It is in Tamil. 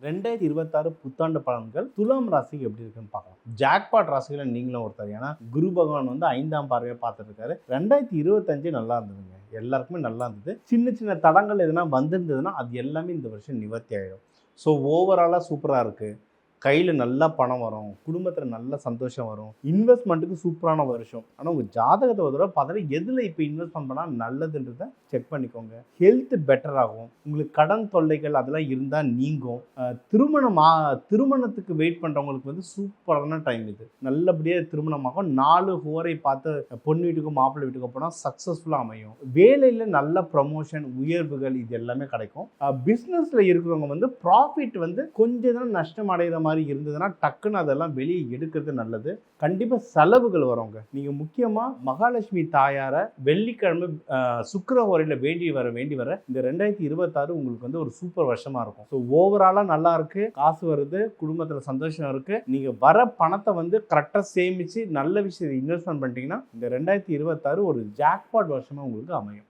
2026 புத்தாண்டு பலன்கள் துலாம் ராசிக்கு எப்படி இருக்குன்னு பார்க்கலாம். ஜாக்பாட் ராசிகளை நீங்களும் ஒருத்தர். ஏன்னா குரு பகவான் வந்து 5ஆம் பார்வையை பார்த்துட்டு இருக்காரு. 2025 நல்லா இருந்ததுங்க, எல்லாருக்குமே நல்லா இருந்தது. சின்ன சின்ன தடங்கள் எதுனா வந்திருந்ததுன்னா அது எல்லாமே இந்த வருஷம் நிவர்த்தி ஆகிடும். ஸோ ஓவராலாக சூப்பராக இருக்குது. கையில் நல்லா பணம் வரும், குடும்பத்தில் நல்ல சந்தோஷம் வரும், இன்வெஸ்ட்மெண்ட்டுக்கு சூப்பரான வருஷம். ஆனால் உங்கள் ஜாதகத்தை ஒரு தடவை பார்த்தா எதில் இப்போ இன்வெஸ்ட்மெண்ட் பண்ணால் நல்லதுன்றதை செக் பண்ணிக்கோங்க. ஹெல்த் பெட்டர் ஆகும், உங்களுக்கு கடன் தொல்லைகள் அதெல்லாம் இருந்தால் நீங்கும். திருமணத்துக்கு வெயிட் பண்ணுறவங்களுக்கு வந்து சூப்பரான டைம் இது. நல்லபடியாக திருமணமாகும். 4 ஹோரை பார்த்து பொண்ணு வீட்டுக்கும் மாப்பிள்ளை வீட்டுக்கும் போனால் சக்ஸஸ்ஃபுல்லாக அமையும். வேலையில் நல்ல ப்ரமோஷன் உயர்வுகள் இது எல்லாமே கிடைக்கும். பிஸ்னஸில் இருக்கிறவங்க வந்து ப்ராஃபிட் வந்து கொஞ்சம் தான் நஷ்டம் அடைகிற மாதிரி இருந்ததுன்னா டக்குன்னு அதெல்லாம் வெளியே எடுக்கிறது நல்லது. கண்டிப்பாக செலவுகள் வருங்க. நீங்கள் முக்கியமாக மகாலட்சுமி தாயாரை வெள்ளிக்கிழமை சுக்கிர ஹோரையில் வேண்டி வர இந்த 2026 உங்களுக்கு வந்து ஒரு சூப்பர் வருஷமாக இருக்கும். ஸோ ஓவராலாக நல்லா இருக்குது, காசு வருது, குடும்பத்தில் சந்தோஷம் இருக்குது. நீங்கள் வர பணத்தை வந்து கரெக்டாக சேமித்து நல்ல விஷயத்தை இன்வெஸ்ட்மெண்ட் பண்ணிட்டீங்கன்னா இந்த 2026 ஒரு ஜாக்பாட் வருஷமாக உங்களுக்கு அமையும்.